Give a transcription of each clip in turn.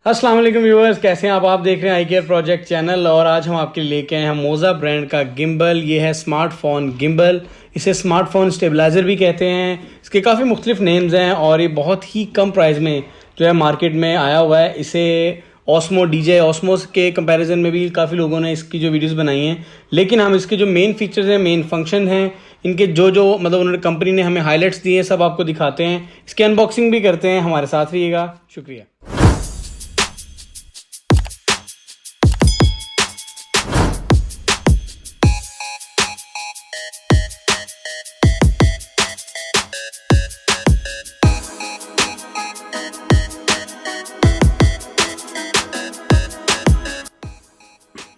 अस्सलाम वालेकुम व्यूअर्स, कैसे हैं आप देख रहे हैं आई केयर प्रोजेक्ट चैनल। और आज हम आपके लिए लेके आए हैं मोज़ा ब्रांड का गिम्बल। ये है स्मार्टफोन गिम्बल। इसे स्मार्टफोन स्टेबलाइज़र भी कहते हैं। इसके काफ़ी मुख्तलिफ नेम्स हैं और ये बहुत ही कम प्राइस में जो है मार्केट में आया हुआ है। इसे ऑस्मो डीजे ऑस्मोस के कंपैरिजन में भी काफ़ी लोगों ने इसकी जो वीडियोस बनाई हैं, लेकिन हम इसके जो मेन फीचर्स हैं, मेन फंक्शन हैं, इनके जो मतलब उन्होंने कंपनी ने हमें हाईलाइट्स दिए हैं, सब आपको दिखाते हैं। इसकी अनबॉक्सिंग भी करते हैं। हमारे साथ रहिएगा। शुक्रिया।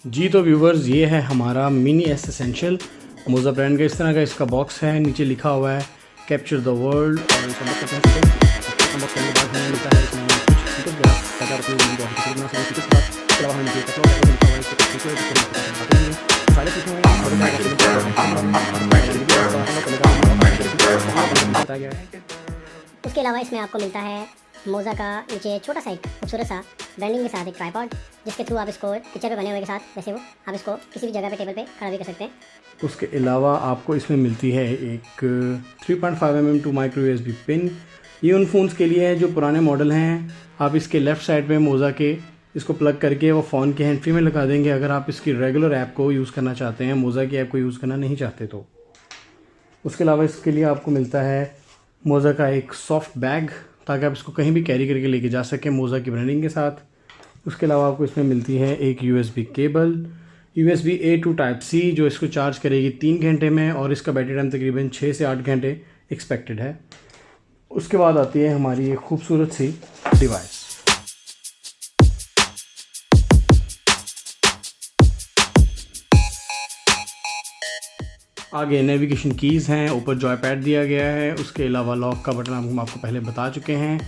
जी तो व्यूवर्स, ये है हमारा मिनी एस एसेंशियल मोज़ा ब्रांड का। इस तरह का इसका बॉक्स है। नीचे लिखा हुआ है कैप्चर द वर्ल्ड। और इस बॉक्स करने के बाद हमें मिलता है इसमें उसके अलावा इसमें आपको मिलता है मोज़ा का नीचे छोटा सा एक खूबसूरत सा ब्रांडिंग के साथ एक ट्राइपॉड, जिसके थ्रू आप इसको पिक्चर पे बने हुए के साथ जैसे वो आप इसको किसी भी जगह पे टेबल पे खड़ा भी कर सकते हैं। उसके अलावा आपको इसमें मिलती है एक 3.5 mm 2 माइक्रो USB पिन। ये उन फ़ोन्स के लिए है जो पुराने मॉडल हैं। आप इसके लेफ़्ट साइड पे मोज़ा के इसको प्लग करके वो फ़ोन के हैंड फ्री में लगा देंगे अगर आप इसकी रेगुलर ऐप को यूज़ करना चाहते हैं, मोज़ा की ऐप को यूज़ करना नहीं चाहते तो। उसके अलावा इसके लिए आपको मिलता है मोज़ा का एक सॉफ्ट बैग, ताकि आप इसको कहीं भी कैरी करके लेके जा सकें मोज़ा की ब्रांडिंग के साथ। उसके अलावा आपको इसमें मिलती है एक USB cable, USB A to Type C, जो इसको चार्ज करेगी 3 घंटे में और इसका बैटरी टाइम तकरीबन 6 से 8 घंटे एक्सपेक्टेड है। उसके बाद आती है हमारी एक खूबसूरत सी डिवाइस। आगे नेविगेशन कीज़ हैं, ऊपर जॉयपैड दिया गया है। उसके अलावा लॉक का बटन हम आपको पहले बता चुके हैं।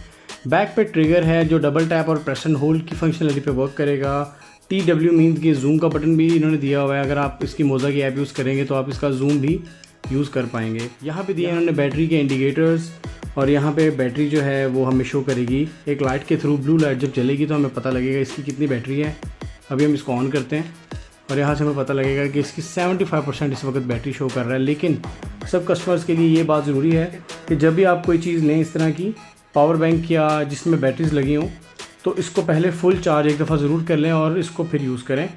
बैक पे ट्रिगर है जो डबल टैप और प्रेस एंड होल्ड की फंक्शनलिटी पे वर्क करेगा। TW मीन्स की जूम का बटन भी इन्होंने दिया हुआ है। अगर आप इसकी मोज़ा की ऐप यूज़ करेंगे तो आप इसका जूम भी यूज़ कर पाएंगे। यहाँ पे दिए इन्होंने बैटरी के इंडिकेटर्स, और यहाँ पे बैटरी जो है वो हमें शो करेगी एक लाइट के थ्रू। ब्लू लाइट जब जलेगी तो हमें पता लगेगा इसकी कितनी बैटरी है। अभी हम इसको ऑन करते हैं और यहाँ से हमें पता लगेगा कि इसकी 75% इस वक्त बैटरी शो कर रहा है। लेकिन सब कस्टमर्स के लिए ये बात ज़रूरी है कि जब भी आप कोई चीज़ लें इस तरह की पावर बैंक या जिसमें बैटरीज लगी हों, तो इसको पहले फुल चार्ज एक दफ़ा ज़रूर कर लें और इसको फिर यूज़ करें।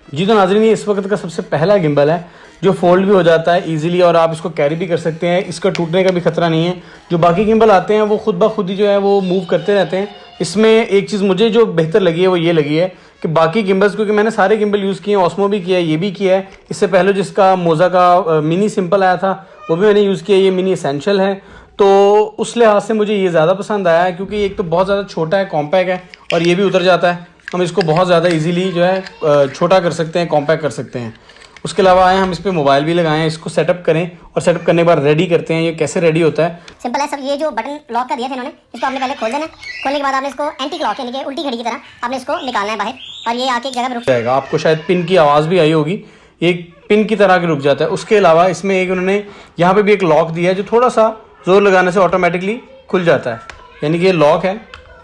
जी तो नाज़रीन, ये इस वक्त का सबसे पहला गिम्बल है जो फोल्ड भी हो जाता है ईजिली और आप इसको कैरी भी कर सकते हैं। इसका टूटने का भी खतरा नहीं है। जो बाकी गिम्बल आते हैं वो खुद ब खुद ही जो है वो मूव करते रहते हैं। इसमें एक चीज़ मुझे जो बेहतर लगी है वो ये लगी है कि बाकी गिम्बल्स, क्योंकि मैंने सारे गिम्बल यूज़ किए हैं, ऑस्मो भी किया है, ये भी किया है। इससे पहले जिसका मोज़ा का मिनी सिंपल आया था वो भी मैंने यूज़ किया। ये मिनी एसेंशियल है, तो उस लिहाज से मुझे ये ज़्यादा पसंद आया है क्योंकि एक तो बहुत ज़्यादा छोटा है, कॉम्पैक्ट है और ये भी उतर जाता है। हम इसको बहुत ज़्यादा इजीली जो है छोटा कर सकते हैं, कॉम्पैक्ट कर सकते हैं। उसके अलावा आए हम इस पर मोबाइल भी लगाएं, इसको सेटअप करें और सेटअप करने के बाद रेडी करते हैं। ये कैसे रेडी होता है? सिंपल है सब। ये जो बटन लॉक का दिया था इन्होंने, इसको आपने पहले खोल देना है। खोलने के बाद आपने इसको एंटी क्लॉक यानी कि उल्टी घड़ी की तरह आपने इसको निकालना है बाहर, और ये आके एक जगह पर रुक जाएगा। आपको शायद पिन की आवाज़ भी आई होगी, एक पिन की तरह के रुक जाता है। उसके अलावा इसमें एक उन्होंने यहाँ पे भी एक लॉक दिया है जो थोड़ा सा जोर लगाने से ऑटोमेटिकली खुल जाता है। यानी कि ये लॉक है,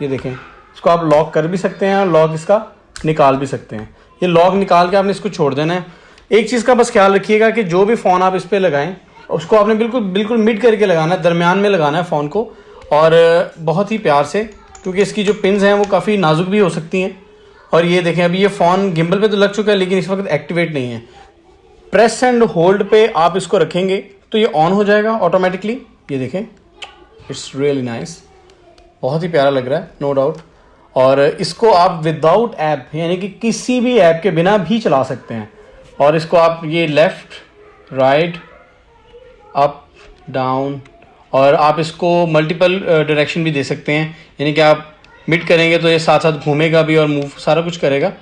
ये देखें, इसको आप लॉक कर भी सकते हैं और लॉक इसका निकाल भी सकते हैं। ये लॉक निकाल के आपने इसको छोड़ देना है। एक चीज़ का बस ख्याल रखिएगा कि जो भी फ़ोन आप इस पर लगाएं उसको आपने बिल्कुल मिड करके लगाना है, दरमियान में लगाना है फ़ोन को, और बहुत ही प्यार से, क्योंकि इसकी जो पिन्स हैं वो काफ़ी नाजुक भी हो सकती हैं। और ये देखें, अभी ये फ़ोन गिम्बल पे तो लग चुका है लेकिन इस वक्त एक्टिवेट नहीं है। प्रेस एंड होल्ड पे आप इसको रखेंगे तो ये ऑन हो जाएगा ऑटोमेटिकली। ये देखें, इट्स रियली नाइस, बहुत ही प्यारा लग रहा है, नो डाउट। और इसको आप विदाउट ऐप यानी कि किसी भी ऐप के बिना भी चला सकते हैं। और इसको आप ये लेफ़्ट राइट अप डाउन, और आप इसको मल्टीपल डायरेक्शन भी दे सकते हैं। यानी कि आप मिड करेंगे तो ये साथ साथ घूमेगा भी और मूव सारा कुछ करेगा।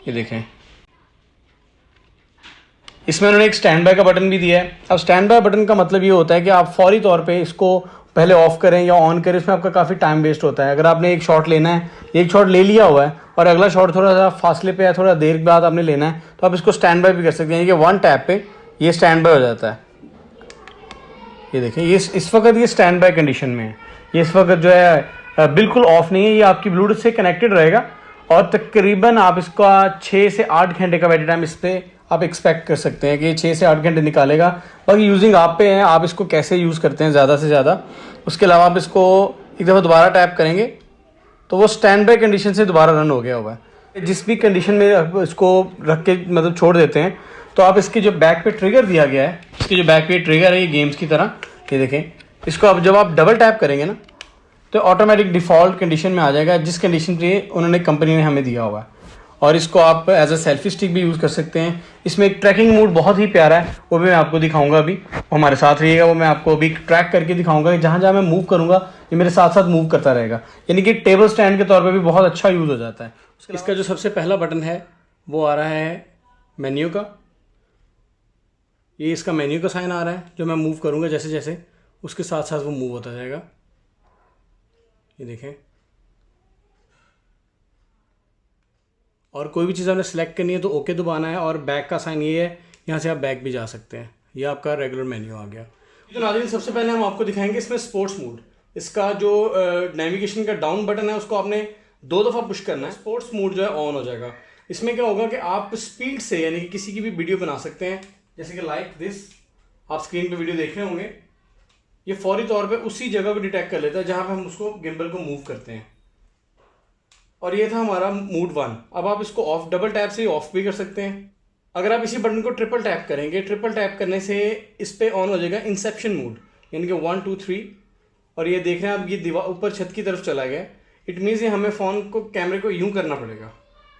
ये देखें, इसमें उन्होंने एक स्टैंड बाय का बटन भी दिया है। अब स्टैंड बाय बटन का मतलब ये होता है कि आप फौरी तौर पे इसको पहले ऑफ करें या ऑन करें, इसमें आपका काफ़ी टाइम वेस्ट होता है। अगर आपने एक शॉट लेना है, एक शॉट ले लिया हुआ है और अगला शॉट थोड़ा सा फासले पे है, थोड़ा देर के बाद आपने लेना है, तो आप इसको स्टैंड बाय भी कर सकते हैं। यानी कि वन टैप पे ये स्टैंड बाय हो जाता है। ये देखें, ये इस वक्त ये स्टैंड बाय कंडीशन में है। ये इस वक्त जो है बिल्कुल ऑफ नहीं है, ये आपकी ब्लूटूथ से कनेक्टेड रहेगा और तकरीबन आप इसका 6 से 8 घंटे का बैटरी टाइम इस पर आप एक्सपेक्ट कर सकते हैं कि 6 से 8 घंटे निकालेगा। बाकी यूजिंग आप पे है, आप इसको कैसे यूज़ करते हैं ज़्यादा से ज़्यादा। उसके अलावा आप इसको एक दफ़ा दोबारा टैप करेंगे तो वो स्टैंड बाई कंडीशन से दोबारा रन हो गया हुआ है। जिस भी कंडीशन में आप इसको रख के मतलब छोड़ देते हैं तो आप इसके जो बैक पे ट्रिगर दिया गया है, इसके जो बैक पे ट्रिगर है ये गेम्स की तरह, ये देखें, इसको अब जब आप डबल टैप करेंगे ना तो ऑटोमेटिक डिफ़ॉल्ट कंडीशन में आ जाएगा, जिस कंडीशन पे उन्होंने कंपनी ने हमें दिया हुआ है। और इसको आप एज अ सेल्फी स्टिक भी यूज़ कर सकते हैं। इसमें एक ट्रैकिंग मोड बहुत ही प्यारा है, वो भी मैं आपको दिखाऊंगा अभी, वो हमारे साथ रहिएगा, वो मैं आपको अभी ट्रैक करके दिखाऊंगा कि जहाँ जहाँ मैं मूव करूँगा ये मेरे साथ साथ मूव करता रहेगा, यानी कि टेबल स्टैंड के तौर पर भी बहुत अच्छा यूज़ हो जाता है। इसका जो सबसे पहला बटन है वो आ रहा है मेन्यू का, ये इसका मेन्यू का साइन आ रहा है, जो मैं मूव करूँगा जैसे जैसे उसके साथ साथ वो मूव होता जाएगा। ये देखें, और कोई भी चीज़ आपने सेलेक्ट करनी है तो ओके दबाना है, और बैक का साइन ये है, यहाँ से आप बैक भी जा सकते हैं। ये आपका रेगुलर मेन्यू आ गया। तो नाज़रीन सबसे पहले हम आपको दिखाएंगे इसमें स्पोर्ट्स मोड। इसका जो नेविगेशन का डाउन बटन है उसको आपने 2 दफ़ा पुश करना है, स्पोर्ट्स मोड जो है ऑन हो जाएगा। इसमें क्या होगा कि आप स्पीड से यानी कि किसी की भी वीडियो बना सकते हैं, जैसे कि लाइक दिस, आप स्क्रीन पर वीडियो देख रहे होंगे, ये फौरी तौर पर उसी जगह को डिटेक्ट कर लेता है जहाँ पर हम उसको गिम्बल को मूव करते हैं। और ये था हमारा मोड 1। अब आप इसको ऑफ, डबल टैप से ऑफ भी कर सकते हैं। अगर आप इसी बटन को ट्रिपल टैप करेंगे, ट्रिपल टैप करने से इस पे ऑन हो जाएगा इंसेप्शन मोड, यानी कि 1 2 3, और ये देख रहे हैं आप ये दीवार ऊपर छत की तरफ चला गया। इट मीन्स ये हमें फ़ोन को कैमरे को यूँ करना पड़ेगा,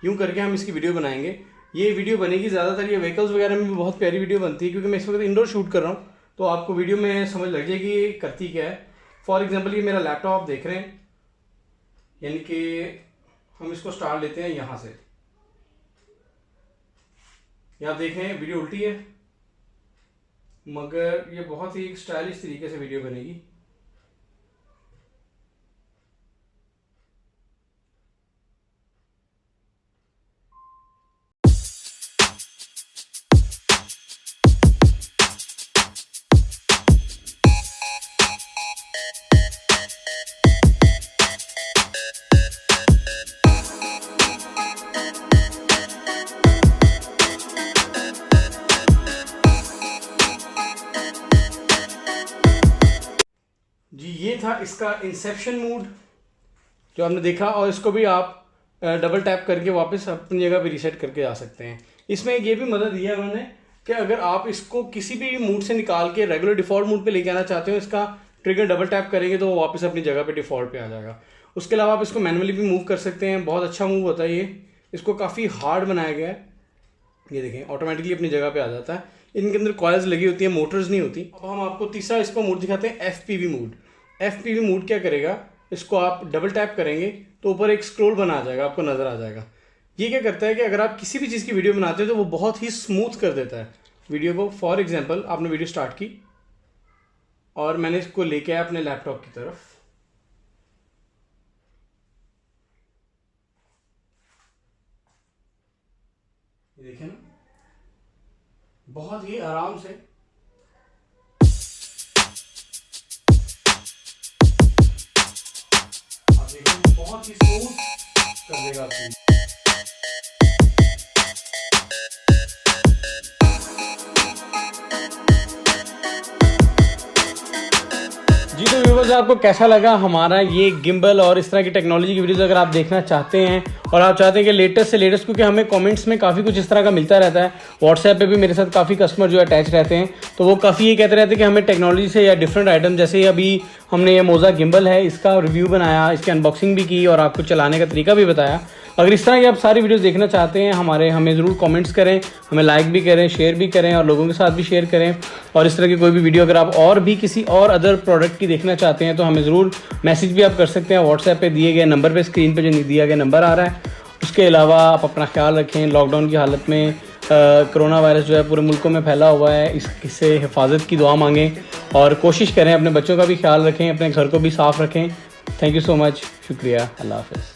यूँ करके हम इसकी वीडियो बनाएंगे। ये वीडियो बनेगी ज़्यादातर ये व्हीकल्स वगैरह में भी बहुत प्यारी वीडियो बनती है, क्योंकि मैं इस वक्त इंडोर शूट कर रहा हूँ, तो आपको वीडियो में समझ लग जाएगी ये करती क्या है। फॉर एग्जाम्पल ये मेरा लैपटॉप आप देख रहे हैं, यानी कि हम इसको स्टार्ट लेते हैं यहाँ से। यहाँ देख रहे हैं वीडियो उल्टी है, मगर ये बहुत ही स्टाइलिश तरीके से वीडियो बनेगी। जी ये था इसका इंसेप्शन मोड जो आपने देखा, और इसको भी आप डबल टैप करके वापस अपनी जगह पे रीसेट करके आ सकते हैं। इसमें ये भी मदद दिया है उन्होंने कि अगर आप इसको किसी भी मूड से निकाल के रेगुलर डिफ़ॉल्ट मूड पे लेके आना चाहते हो, इसका ट्रिगर डबल टैप करेंगे तो वो वापस अपनी जगह पे डिफ़ॉल्ट पे आ जाएगा। उसके अलावा आप इसको मैनुअली भी मूव कर सकते हैं, बहुत अच्छा मूव होता है ये। इसको काफ़ी हार्ड बनाया गया है, ये देखें ऑटोमेटिकली अपनी जगह पे आ जाता है। इनके अंदर कॉइल्स लगी होती हैं, मोटर्स नहीं होती। अब हम आपको तीसरा इसका मोड दिखाते हैं, FPV मोड। FPV मोड क्या करेगा, इसको आप डबल टैप करेंगे तो ऊपर एक स्क्रॉल बना आ जाएगा, आपको नज़र आ जाएगा। ये क्या करता है कि अगर आप किसी भी चीज़ की वीडियो बनाते हो तो वो बहुत ही स्मूथ कर देता है वीडियो को। फॉर एग्जांपल आपने वीडियो स्टार्ट की और मैंने इसको लेके आया अपने लैपटॉप की तरफ, ये देखें ना, बहुत ही आराम से आप देखें, बहुत ही स्मूथ कर देगा आपको। जी तो व्यूअर्स आपको कैसा लगा हमारा ये गिम्बल और इस तरह की टेक्नोलॉजी की वीडियोस अगर आप देखना चाहते हैं और आप चाहते हैं कि लेटेस्ट से लेटेस्ट, क्योंकि हमें कमेंट्स में काफ़ी कुछ इस तरह का मिलता रहता है, व्हाट्सएप पे भी मेरे साथ काफ़ी कस्टमर जो अटैच रहते हैं, तो वो काफ़ी ये कहते रहते हैं कि हमें टेक्नोलॉजी से या डिफरेंट आइटम, जैसे अभी हमने ये मोज़ा गिम्बल है इसका रिव्यू बनाया, इसकी अनबॉक्सिंग भी की और आपको चलाने का तरीका भी बताया। अगर इस तरह की आप सारी वीडियोस देखना चाहते हैं हमें ज़रूर कमेंट्स करें, हमें लाइक भी करें, शेयर भी करें और लोगों के साथ भी शेयर करें। और इस तरह की कोई भी वीडियो अगर आप और भी किसी और अदर प्रोडक्ट की देखना चाहते हैं तो हमें ज़रूर मैसेज भी आप कर सकते हैं व्हाट्सएप पे दिए गए नंबर पे, स्क्रीन पे जो दिया गया नंबर आ रहा है। उसके अलावा आप अपना ख्याल रखें, लॉकडाउन की हालत में कोरोना वायरस जो है पूरे मुल्कों में फैला हुआ है, इससे हिफाजत की दुआ मांगें और कोशिश करें अपने बच्चों का भी ख्याल रखें, अपने घर को भी साफ़ रखें। थैंक यू सो मच, शुक्रिया, अल्लाह हाफ़िज़।